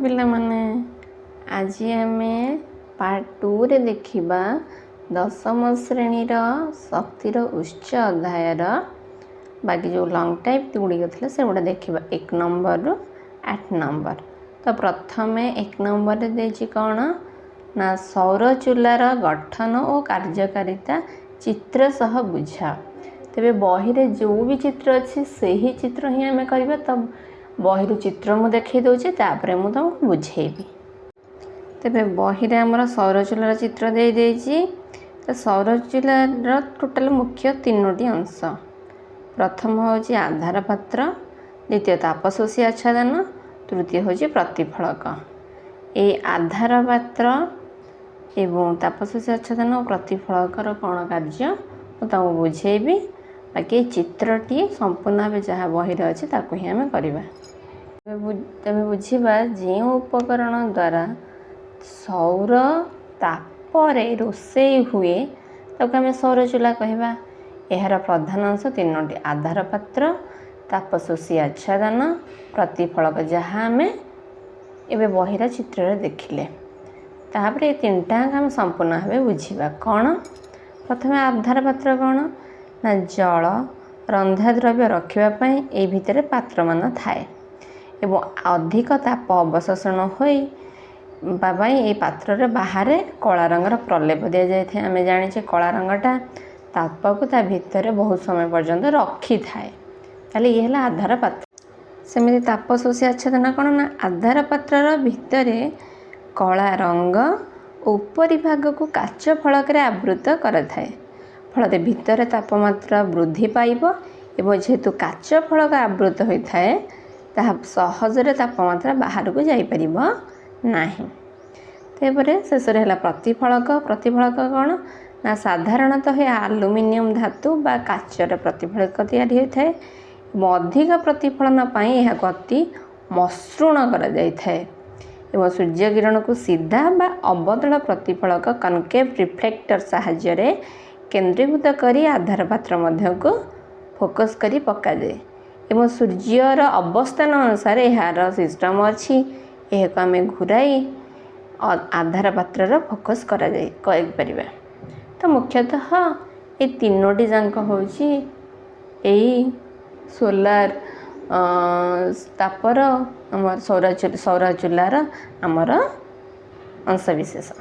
पिला माने आज आम पार्ट 2 रे देखिबा दशम श्रेणीर शक्तिर उच्च अध्यायर बाकी जो लंग टाइप गुड़िक थे से गुड़ा देखा 1 नंबर रु 8 नंबर। तो प्रथम 1 नंबर देछि कौन ना सौर चूलार गठन और कार्यकारिता चित्र सह बुझा। तेरे बही रे जो भी चित्र अच्छी से ही चित्र ही आम करवा। तब बही चित्र मु देखी दूचे तापर मु तुमको बुझेबी। तेरे बही रे हमर सौर चूलार चित्र दे देछि। तो सौर चूलार टोटाल मुख्य 3टी अंश। प्रथम होची आधार पात्र, द्वितीय तापशोषी आच्छादन, तृतीय होची प्रतिफलक। ए आधार पात्र एवं तापशोषी आच्छादन और प्रतिफलकर कौन कार्य मु तुमको बुझेबी। बाकी चित्रटी संपूर्ण भाव जहाँ बही अच्छे ताकू ही आम करवा। तेज बुझा जो उपकरण द्वारा सौर तापरे रोषेई हुए ताकू आम सौर चूला कहवा। यार प्रधान अंश 3टी आधार पात्र, तापशोषी आच्छादन, प्रतिफलक जहाँ आम ए बहीर चित्र देखिले। तापर ये 3टा आम संपूर्ण भाव बुझा। कौन प्रथम आधार पात्र कौन ना जल रंधा द्रव्य रखापी ये भितर पात्र मान थाए एवं अधिक ताप अवशोषण होई ये पात्र बाहर कला रंगर प्रलेप दि जाए। आम जाने कला रंगटा ताप को ता भितर बहुत समय पर्यंत रखी थाए। ताले ये है आधार पात्र। सेमि तापशोषी आच्छादन कौन ना आधार पात्र भितर कला रंग उपरी भाग को काच फलक आवृत कर थाए। फल भितर तापमात्रा वृद्धि पाइब एवं जेहेतु काच फलक आवृत होता है ताहा सहजरे तापमात्रा बाहर को जापर नहीं। तेरे शेष है प्रतिफलक। प्रतिफलक कौन ना साधारणतः आलुमिनियम धातु बा काचर प्रतिफलक तैयारी होता है। अधिक प्रतिफलन पाई यह अति मसृण कर एवं सूर्य किरण को सीधा बा अवतल प्रतिफलक कनकेव रिफ्लेक्टर साहाय्य केंद्रीभूत करी आधार पात्र मध्य को फोकस करी पका जाए एवं सूर्यर अवस्थान अनुसार यार सिस्टम अच्छी यह आम घुराई आधार पात्र फोकस करा जाए। तो मुख्यतः ये 3टी जाक हूँ सोलार तापर आम सौर चूलार आमर अंशविशेष।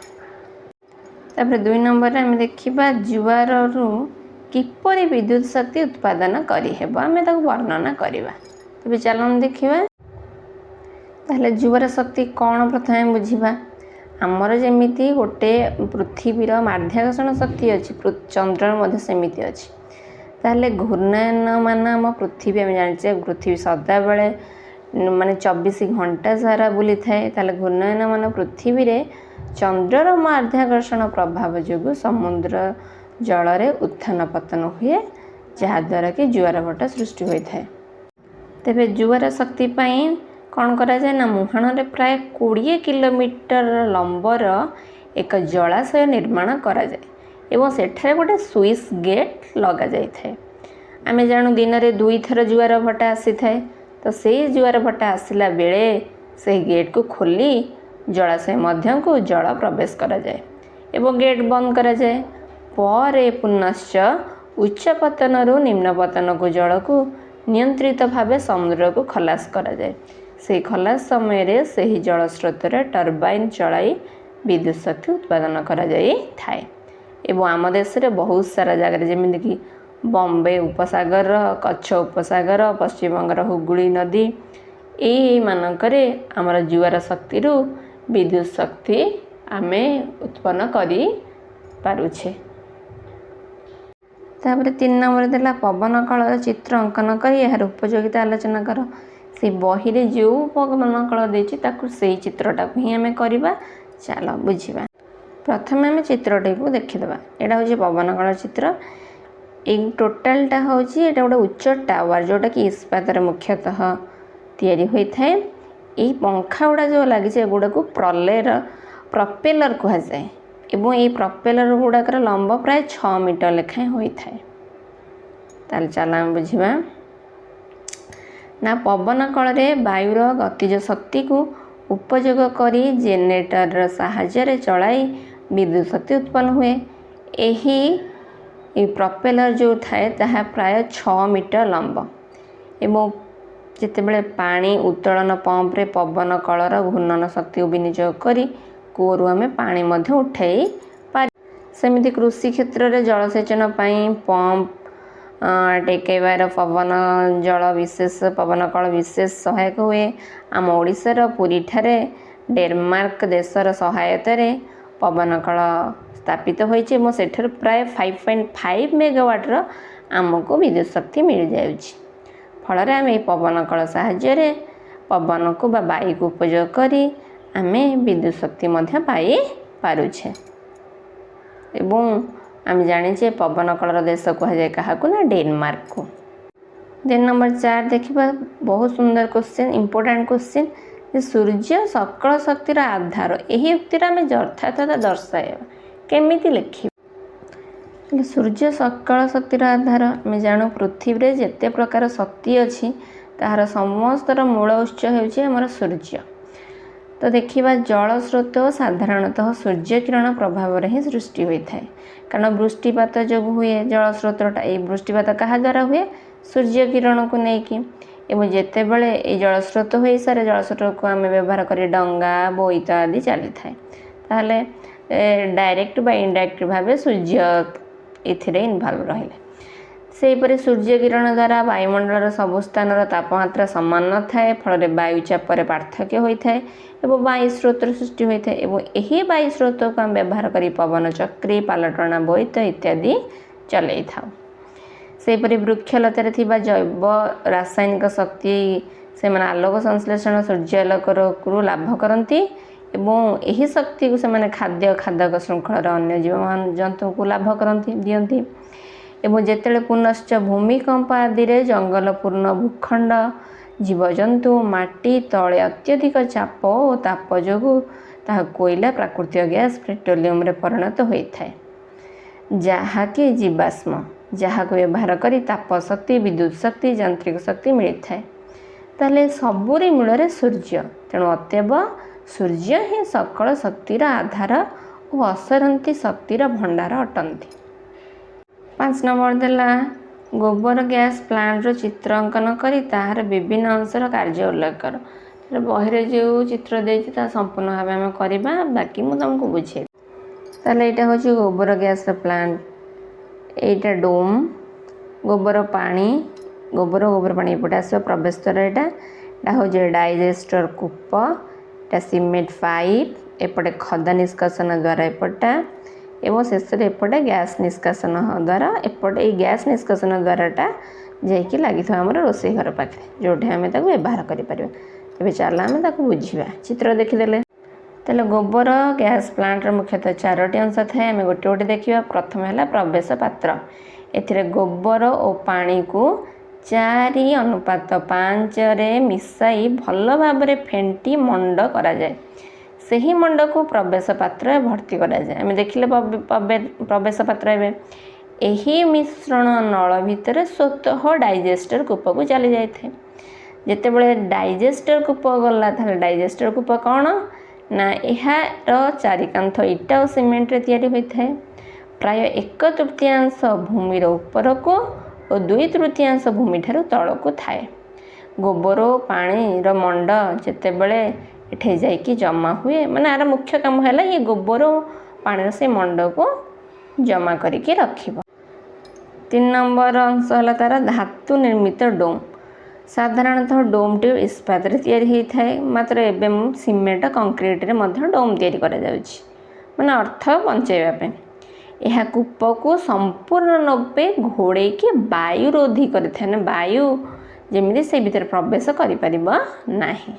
तापर 2 नंबर आम देखा जुआर किपरि विद्युत शक्ति उत्पादन करी हेब आम वर्णना करवा। तबे चलन देखा ताहले जुआर शक्ति कौन प्रथम बुझा। आमर जमीती गोटे पृथ्वीर माध्याकर्षण शक्ति अच्छी चंद्र मध्य सेमिति अच्छी। ताहले घूर्णयन मान आम पृथ्वी आम जाने पृथ्वी सदा बेले माने 24 घंटा सारा बुली थाए। ताहले घूर्णयन मान पृथ्वी रे चंद्रर माध्याकर्षण प्रभाव जो समुद्र जल रे उत्थान पतन हुए जहाद्वारा कि जुआर भट सृष्टि होता है। तेरे जुआर शक्ति पाई कौन करा जाए ना मुहाण रे प्राय 20 किलोमीटर लंबर एक जलाशय निर्माण करा जाए एवं सेठारे गोटे स्विच गेट लगा जाए थाए। आम जानू दिन में 2 थर जुआर भटा आसी थाए। तो से जुआर भटा आसला बेले से गेट को खोली जलाशय मध्य को जल प्रवेश करा जाए एवं गेट बंद करा जाए। पर पुनश्च उच्च पतन रु निम्न पतन को जल को नियंत्रित भाव समुद्र को खलास करा जाए। से खलास समय रे सही जल स्रोत टर्बाइन चलाई विद्युत शक्ति उत्पादन करा जाए थाए। एवं आम देश रे बहुत सारा जगह जमी कि बॉम्बे उपसागर, कच्छ उपसागर, पश्चिम बंगर हुगुली नदी यही मानकरे आमर जुआर शक्ति विद्युत शक्ति आम उत्पन्न करी पारुछे। तापर 3 नंबर देला पवन कलर चित्र अंकन कर यार उपयोगिता आलोचना कर। से बही रे जो पवन कलर देछि ताकू से चित्रटा को ही आम करवा। चलो बुझा। प्रथम आम चित्रटी को देखीदबा। एटा हूँ पवन कलर चित्र। एक टोटालटा हूँ गोटे उच्च टावर जोटा कि इस्पात मुख्यतः तैयारी होता है। ये पंखा गुड़ा जो लगी गुड़ा को प्रपेलर कह जाए एवं ये प्रपेलर गुड़ाकर लंब प्राय 6 मीटर लेखाएं होता है। ताल चल आम बुझा ना पवन कल रे वायुर गतिज शक्ति को ଉପଯୋଗ କରି ଜେନେରେଟର ସାହାଯ୍ୟରେ ଚଳାଇ ବିଦ୍ୟୁତ୍ ଶକ୍ତି ଉତ୍ପନ୍ନ ହୁଏ। ଏହି ପ୍ରପେଲର ଯେଉଁ ଥାଏ ତାହା ପ୍ରାୟ 6 ମିଟର ଲମ୍ବ ଏବଂ ଯେତେବେଳେ ପାଣି ଉତ୍ତୋଳନ ପମ୍ପରେ ପବନ କଳର ଘୂର୍ଣ୍ଣନ ଶକ୍ତିକୁ ବିନିଯୋଗ କରି କୂଅରୁ ଆମେ ପାଣି ମଧ୍ୟ ଉଠାଇ ପାରିବା। ସେମିତି କୃଷି କ୍ଷେତ୍ରରେ ଜଳସେଚନ ପାଇଁ ପମ୍ପ ଟେକେଇବାର ପବନ କଳ ବିଶେଷ ସହାୟକ ହୁଏ। ଆମ ଓଡ଼ିଶାର ପୁରୀଠାରେ ଡେନମାର୍କ ଦେଶର ସହାୟତାରେ ପବନ କଳ ସ୍ଥାପିତ ହୋଇଛି ଏବଂ ସେଠାରୁ ପ୍ରାୟ 5.5 ମେଗାୱାଟ୍ର ଆମକୁ ବିଦ୍ୟୁତ୍ ଶକ୍ତି ମିଳିଯାଉଛି। ଫଳରେ ଆମେ ଏହି ପବନ କଳ ସାହାଯ୍ୟରେ ପବନକୁ ବା ବାୟୁକୁ ଉପଯୋଗ କରି ଆମେ ବିଦ୍ୟୁତ୍ ଶକ୍ତି ମଧ୍ୟ ପାଇପାରୁଛେ। ଏବଂ ଆମେ ଜାଣିଛେ ପବନ କଳର ଦେଶ କୁହାଯାଏ କାହାକୁ ନା ଡେନମାର୍କକୁ। ଦେନ୍ ନମ୍ବର 4 ଦେଖିବା, ବହୁତ ସୁନ୍ଦର କ୍ୱେଶ୍ଚିନ୍, ଇମ୍ପୋର୍ଟାଣ୍ଟ କ୍ୱେଶ୍ଚିନ୍ ଯେ ସୂର୍ଯ୍ୟ ସକଳ ଶକ୍ତିର ଆଧାର। ଏହି ଉକ୍ତିର ଆମେ ଯଥାର୍ଥତା ଦର୍ଶାଇବା କେମିତି ଲେଖିବା? ସୂର୍ଯ୍ୟ ସକଳ ଶକ୍ତିର ଆଧାର। ଆମେ ଜାଣୁ ପୃଥିବୀରେ ଯେତେ ପ୍ରକାର ଶକ୍ତି ଅଛି ତାହାର ସମସ୍ତର ମୂଳ ଉତ୍ସ ହେଉଛି ଆମର ସୂର୍ଯ୍ୟ। ତ ଦେଖିବା ଜଳ ସ୍ରୋତ ସାଧାରଣତଃ ସୂର୍ଯ୍ୟ କିରଣ ପ୍ରଭାବରେ ହିଁ ସୃଷ୍ଟି ହୋଇଥାଏ। କାରଣ ବୃଷ୍ଟିପାତ ଯୋଗୁଁ ହୁଏ ଜଳ ସ୍ରୋତଟା। ଏହି ବୃଷ୍ଟିପାତ କାହା ଦ୍ୱାରା ହୁଏ? ସୂର୍ଯ୍ୟ କିରଣକୁ ନେଇକି। ଏବଂ ଯେତେବେଳେ এই ଜଳସ୍ରୋତ ହୋଇସାରେ ଜଳସ୍ରୋତକୁ ଆମେ ବ୍ୟବହାର କରି ଡଙ୍ଗା ବୋଇତ ଆଦି ଚାଲିଥାଏ, ତାହେଲେ ଡାଇରେକ୍ଟ ବା ଇନଡାଇରେକ୍ଟ ଭାବେ ସୂର୍ଯ୍ୟ ଏଥିରେ ଇନଭଲ୍ଭ ରହିଲେ। ସେହିପରି ସୂର୍ଯ୍ୟ କିରଣ ଦ୍ୱାରା ବାୟୁମଣ୍ଡଳର ସବୁ ସ୍ଥାନର ତାପମାତ୍ରା ସମାନ ନଥାଏ, ଫଳରେ ବାୟୁ ଚାପରେ ପାର୍ଥକ୍ୟ ହୋଇଥାଏ ଏବଂ ବାୟୁ ସ୍ରୋତର ସୃଷ୍ଟି ହୋଇଥାଏ। ଏବଂ ଏହି ବାୟୁ ସ୍ରୋତକୁ ଆମେ ବ୍ୟବହାର କରି ପବନ ଚକ୍ରୀ, ପାଲଟଣା ବୋଇତ ଇତ୍ୟାଦି ଚଲେଇଥାଉ। ସେହିପରି ବୃକ୍ଷଲତାରେ ଥିବା ଜୈବ ରାସାୟନିକ ଶକ୍ତି ସେମାନେ ଆଲୋକ ସଂଶ୍ଳେଷଣ ସୂର୍ଯ୍ୟାଲୋକରୁ ଲାଭ କରନ୍ତି ଏବଂ ଏହି ଶକ୍ତିକୁ ସେମାନେ ଖାଦ୍ୟକ ଶୃଙ୍ଖଳର ଅନ୍ୟ ଜୀବଜନ୍ତୁଙ୍କୁ ଲାଭ ଦିଅନ୍ତି। ଏବଂ ଯେତେବେଳେ ପୁନଶ୍ଚ ଭୂମିକମ୍ପ ଆଦିରେ ଜଙ୍ଗଲପୂର୍ଣ୍ଣ ଭୂଖଣ୍ଡ ଜୀବଜନ୍ତୁ ମାଟି ତଳେ ଅତ୍ୟଧିକ ଚାପ ଓ ତାପ ଯୋଗୁଁ ତାହା କୋଇଲା ପ୍ରାକୃତିକ ଗ୍ୟାସ୍ ପେଟ୍ରୋଲିୟମରେ ପରିଣତ ହୋଇଥାଏ, ଯାହାକି ଜୀବାଶ୍ମ, ଯାହାକୁ ବ୍ୟବହାର କରି ତାପ ଶକ୍ତି, ବିଦ୍ୟୁତ୍ ଶକ୍ତି, ଯାନ୍ତ୍ରିକ ଶକ୍ତି ମିଳିଥାଏ। ତାହେଲେ ସବୁରି ମୂଳରେ ସୂର୍ଯ୍ୟ। ତେଣୁ ଅତଏବ ସୂର୍ଯ୍ୟ ହିଁ ସକଳ ଶକ୍ତିର ଆଧାର ଓ ଅସରନ୍ତି ଶକ୍ତିର ଭଣ୍ଡାର ଅଟନ୍ତି। 5 ନମ୍ବର ଦେଲା ଗୋବର ଗ୍ୟାସ୍ ପ୍ଲାଣ୍ଟର ଚିତ୍ର ଅଙ୍କନ କରି ତାହାର ବିଭିନ୍ନ ଅଂଶର କାର୍ଯ୍ୟ ଉଲ୍ଲେଖ କର। ବହିରେ ଯେଉଁ ଚିତ୍ର ଦେଇଛି ତାହା ସମ୍ପୂର୍ଣ୍ଣ ଭାବେ ଆମେ କରିବା, ବାକି ମୁଁ ତୁମକୁ ବୁଝେଇବି। ତାହେଲେ ଏଇଟା ହେଉଛି ଗୋବର ଗ୍ୟାସ୍ର ପ୍ଲାଣ୍ଟ। ଏଇଟା ଡୋମ୍, ଗୋବର ପାଣି ଏପଟେ ଆସିବ ପ୍ରବେଶ ଦ୍ୱାର। ଏଇଟା ହେଉଛି ଡାଇଜେଷ୍ଟର କୂପ, ଏଇଟା ସିମେଣ୍ଟ ପାଇପ୍, ଏପଟେ ଖଦା ନିଷ୍କାସନ ଦ୍ୱାର ଏପଟଟା ଏବଂ ଶେଷରେ ଏପଟେ ଗ୍ୟାସ୍ ନିଷ୍କାସନ ଦ୍ୱାର। ଏପଟେ ଏଇ ଗ୍ୟାସ୍ ନିଷ୍କାସନ ଦ୍ୱାରଟା ଯାଇକି ଲାଗିଥିବ ଆମର ରୋଷେଇ ଘର ପାଖରେ, ଯେଉଁଠି ଆମେ ତାକୁ ବ୍ୟବହାର କରିପାରିବା। ଏବେ ଚାଲ ଆମେ ତାକୁ ବୁଝିବା। ଚିତ୍ର ଦେଖିଦେଲେ ତାହେଲେ ଗୋବର ଗ୍ୟାସ୍ ପ୍ଲାଣ୍ଟର ମୁଖ୍ୟତଃ 4ଟି ଅଂଶ ଥାଏ। ଆମେ ଗୋଟେ ଗୋଟେ ଦେଖିବା। ପ୍ରଥମେ ହେଲା ପ୍ରବେଶ ପାତ୍ର। ଏଥିରେ ଗୋବର ଓ ପାଣିକୁ 4:5ରେ ମିଶାଇ ଭଲ ଭାବରେ ଫେଣ୍ଟି ମଣ୍ଡ କରାଯାଏ। ସେହି ମଣ୍ଡକୁ ପ୍ରବେଶ ପାତ୍ରରେ ଭର୍ତ୍ତି କରାଯାଏ। ଆମେ ଦେଖିଲେ ପ୍ରବେଶ ପାତ୍ର। ଏବେ ଏହି ମିଶ୍ରଣ ନଳ ଭିତରେ ସ୍ୱତଃ ଡାଇଜେଷ୍ଟର କୂପକୁ ଚାଲି ଯାଇଥାଏ। ଯେତେବେଳେ ଡାଇଜେଷ୍ଟର କୂପ ଗଲା, ତାହେଲେ ଡାଇଜେଷ୍ଟର କୂପ କ'ଣ ନା ଏହାର ଚାରିକାନ୍ଥ ଇଟା ଓ ସିମେଣ୍ଟରେ ତିଆରି ହୋଇଥାଏ। ପ୍ରାୟ 1/3 ଭୂମିର ଉପରକୁ ଓ 2/3 ଭୂମିଠାରୁ ତଳକୁ ଥାଏ। ଗୋବର ଓ ପାଣିର ମଣ୍ଡ ଯେତେବେଳେ ଏଠି ଯାଇକି ଜମା ହୁଏ, ମାନେ ଆର ମୁଖ୍ୟ କାମ ହେଲା ଏ ଗୋବର ଓ ପାଣିର ସେ ମଣ୍ଡକୁ ଜମା କରିକି ରଖିବ। 3 ନମ୍ବର ଅଂଶ ହେଲା ତାର ଧାତୁ ନିର୍ମିତ ଡୋମ୍। ସାଧାରଣତଃ ଡୋମ୍ଟି ଇସ୍ପାତରେ ତିଆରି ହୋଇଥାଏ, ମାତ୍ର ଏବେ ସିମେଣ୍ଟ କଂକ୍ରିଟରେ ମଧ୍ୟ ଡୋମ୍ ତିଆରି କରାଯାଉଛି, ମାନେ ଅର୍ଥ ବଞ୍ଚାଇବା ପାଇଁ। ଏହା କୂପକୁ ସମ୍ପୂର୍ଣ୍ଣ ରୂପେ ଘୋଡ଼େଇକି ବାୟୁ ରୋଧୀ କରିଥାଏ, ନା ବାୟୁ ଯେମିତି ସେ ଭିତରେ ପ୍ରବେଶ କରିପାରିବ ନାହିଁ।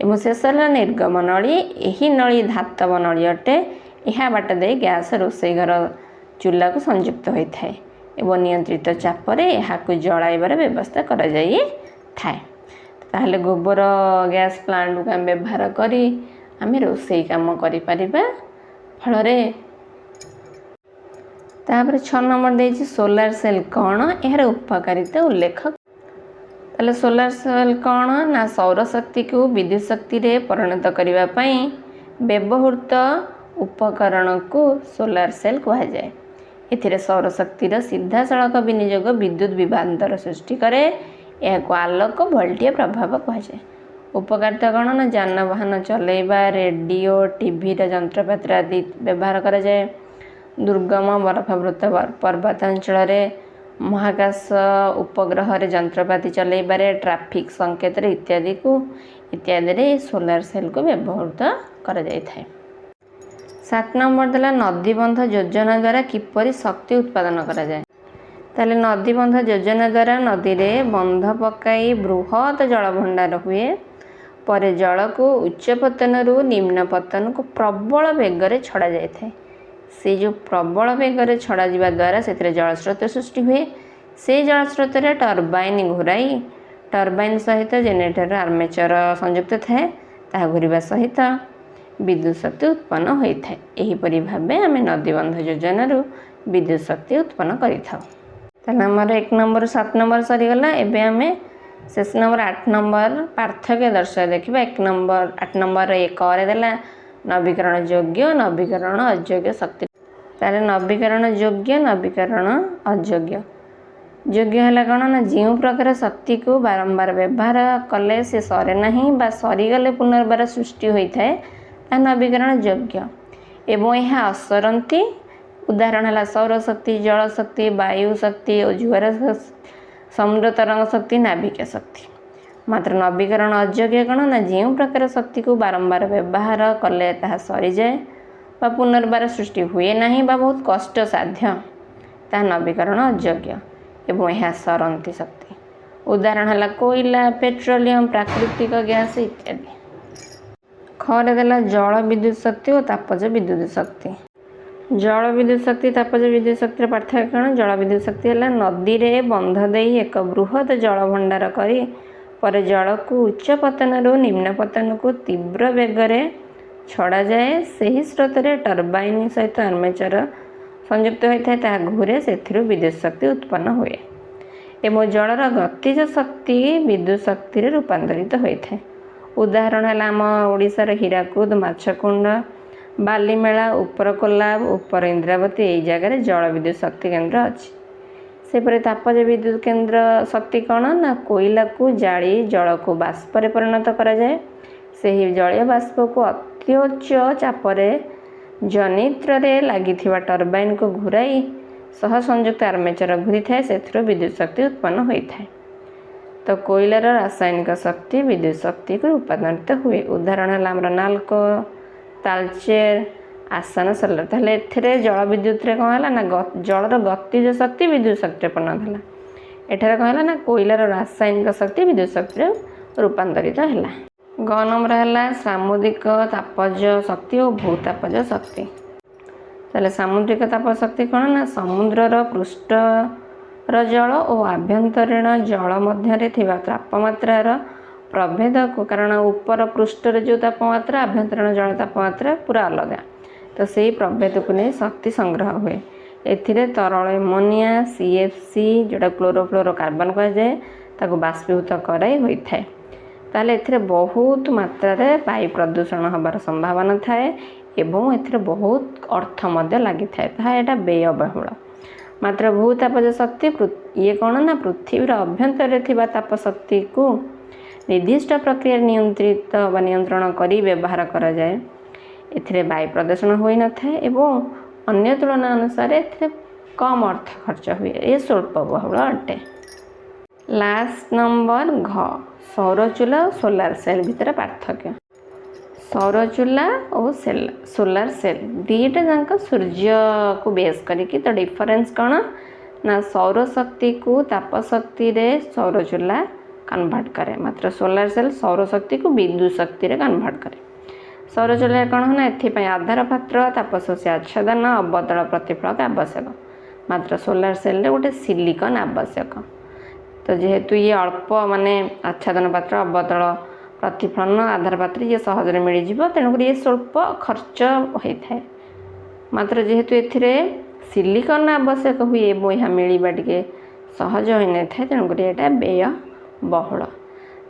ଏବଂ ଶେଷ ହେଲା ନିର୍ଗମ ନଳୀ। ଏହି ନଳୀ ଧାତବ ନଳୀ ଅଟେ। ଏହା ବାଟ ଦେଇ ଗ୍ୟାସ୍ ରୋଷେଇ ଘର ଚୁଲାକୁ ସଂଯୁକ୍ତ ହୋଇଥାଏ ଏବଂ ନିୟନ୍ତ୍ରିତ ଚାପରେ ଏହାକୁ ଜଳାଇବାର ବ୍ୟବସ୍ଥା କରାଯାଇଥାଏ। ତାହେଲେ ଗୋବର ଗ୍ୟାସ୍ ପ୍ଲାଣ୍ଟକୁ ଆମେ ବ୍ୟବହାର କରି ଆମେ ରୋଷେଇ କାମ କରିପାରିବା। ଫଳରେ ତାପରେ 6 ନମ୍ବର ଦେଇଛି ସୋଲାର ସେଲ୍ କ'ଣ, ଏହାର ଉପକାରିତା ଉଲ୍ଲେଖ। ताले सोलार सेल कौन ना सौरशक्ति को विद्युत शक्ति रे परिणत करने पाई व्यवहृत उपकरण को सोलार सेल कहा जाए। एथिरे सौरशक्तिर सीधा सड़क विनियोग विद्युत विभांतर सृष्टि करे। यह आलोक वोल्टीय प्रभाव कहा जाए। उपकारिता कौन ना यानवाहन चलैबा रेडियो टीवी जंत्रपाति आदि व्यवहार करा जाए। दुर्गम बरफावृत पर्वतांचल महाकाश उपग्रह जंत्रपाति चलैबारे ट्रैफिक संकेत इत्यादि सोलार सेल को व्यवहृत करा जाय थाए। 7 नंबर देला नदीबंध योजना द्वारा किपरि शक्ति उत्पादन करा जाए। ताले नदीबंध योजना द्वारा नदी रे बंध पकाई बृहत जलभंडार हुए पर जल को उच्च पतन निम्न पतन को प्रबल वेग छड़ा जाए थाए। से जो प्रबल वेग छड़ा जावा द्वारा से जलस्रोत सृष्टि हुए। से जलस्रोत टर्बाइन घुराई टर्बाइन सहित जेनेरेटर आर्मेचर संयुक्त थाए। ताहा घुरिबा सहित विद्युत शक्ति उत्पन्न होता है। एहीपरि भावे आम नदीबंध योजन विद्युत शक्ति उत्पन्न कर 1 नंबर 7 नंबर सरीगला। एबे आम शेष नंबर 8 नंबर पार्थक्य दर्शाई देखा। 1 नंबर 8 नंबर 1 देला नवीकरण योग्य नवीकरण अयोग्य शक्ति। तारे नवीकरण योग्य नवीकरण अयोग्य योग्य है कौन ना जो प्रकार शक्ति को बारंबार व्यवहार कले से सरे नहीं बा सरीगले पुनर्बार सृष्टि होता है नवीकरण योग्य एवं यह असरती। उदाहरण है सौर शक्ति जल शक्ति वायु शक्ति और ज्वार समुद्र तरंग शक्ति नाभिक शक्ति। मात्र नवीकरण अयोग्य कौन ना जो प्रकार शक्ति को बारंबार व्यवहार कले ताहा सरी जाए बा पुनर्बार सृष्टि हुए नहीं बा बहुत कष्ट साध्य ताहा नवीकरण अयोग्य एवं यह सरंती शक्ति। उदाहरण है कोयला पेट्रोलियम प्राकृतिक गैस इत्यादि। खरे देला जल विद्युत शक्ति और तापज विद्युत शक्ति। जल विद्युत शक्ति तापज विद्युत शक्ति पार्थक्य कौन। जल विद्युत शक्ति है नदी रे बंध दे एक बृहत जल भंडार करी पर जल को उच्च पतन निम्न पतन को तीव्र वेगरे छड़ा जाए। सही स्रोत टर्बाइन सहित आर्मेचर संयुक्त होता है घूरे से विद्युत शक्ति उत्पन्न हुए एवं जलर गतिज शक्ति विद्युत शक्ति रूपांतरित होता है। उदाहरण है आम ओडिशार हीराकुद माछकुंड बालीमेला उपर कोल्लाब उपर इंद्रावती यही जगह जल विद्युत शक्ति केन्द्र अच्छी। सेपरि तापज विद्युत केन्द्र शक्ति कौन ना कोयला को जाली जल को बाष्प परिणत करा जाए। सही जलीय बाष्प को अत्योच्च चापरे जनित्र लगी टर्बाइन को घुराई सह संयुक्त आर्मेचर घूरी थाए से विद्युत शक्ति उत्पन्न होता है। तो कोयलार रासायनिक शक्ति विद्युत शक्ति को रूपांतरित हुए। उदाहरण है आमर नाल्को तालचेर आसन सोलर। ताहले एथिरे जल विद्युत रे कौन है ना जलर गतिज शक्ति विद्युत शक्ति परिणत है। एठारे कौन है ना कोयलार रासायनिक शक्ति विद्युत शक्ति रूपांतरित है। ग नंबर है सामुद्रिक तापज शक्ति और भूतापज शक्ति। ताले सामुद्रिक तापज शक्ति कौन ना समुद्रर पृष्ठर जल और आभ्यंतरीण जल मध्य तापमात्रार प्रभेद को कारण ऊपर पृष्ठर जो तापमात्रा आभ्यंतरीण जल तापमात्रा पूरा अलग तो से प्रभेद को नहीं शक्ति संग्रह हुए। एथिरे तरल एमोनिया CFC जोटा क्लोरोफ्लोरोकार्बन कहुए ताको बाष्पीभूत कराई होता है। ताले एथिरे बहुत मात्रा रे वायु प्रदूषण हबार संभावना थाए एवं एथिरे बहुत अर्थ मध्य लगी थाए ताहा एटा व्ययबहुल। मात्र भूतापज शक्ति ये कौन ना पृथ्वीर अभ्यंतर थिबा ताप शक्ति को निर्दिष्ट प्रक्रिया नियंत्रित व नियंत्रण करी व्यवहार करा जाए। एथिरे वायु प्रदूषण होई न थाए एवं अन्य तुलना अनुसार एथिरे कम अर्थ खर्च हुए। ये स्वल्प बहुल अटे। लास्ट नंबर घ सौरचूला और सोलार सेल भितर पार्थक्य। सौरचूला और सोलार सेल दीटा जाक सूर्य को बेस करिकी तो डिफरेंस कौन ना सौर शक्ति को ताप शक्ति रे सौरचूला कन्वर्ट करे मात्र सोलार सेल सौर शक्ति को विद्युत शक्ति रे कन्वर्ट करे। सौरचूला कौन ना एथिपाई आधार पात्र तापशोषी आच्छादन अवतल प्रतिफलक आवश्यक मात्र सोलार सेल रे गोटे सिलिकन आवश्यक। तो जेहेतु ये अल्प माने आच्छादन पात्र अवतल प्रतिफलन आधार पात्र ये सहज मिल तेणुक ये स्वल्प खर्च होता है। मात्र जेहेतु एथिरे सिलिकन आवश्यक हुए यह मिलवा टे सहज होता है तेणुक यहाँ व्यय बहुल।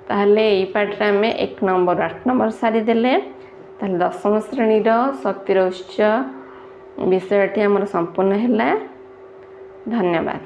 ताहले एई पार्ट रे आमे 1 नंबर 8 नंबर सारी देले। ताहले दशम श्रेणी शक्तिर उत्स विषयटी आमर संपूर्ण है। धन्यवाद।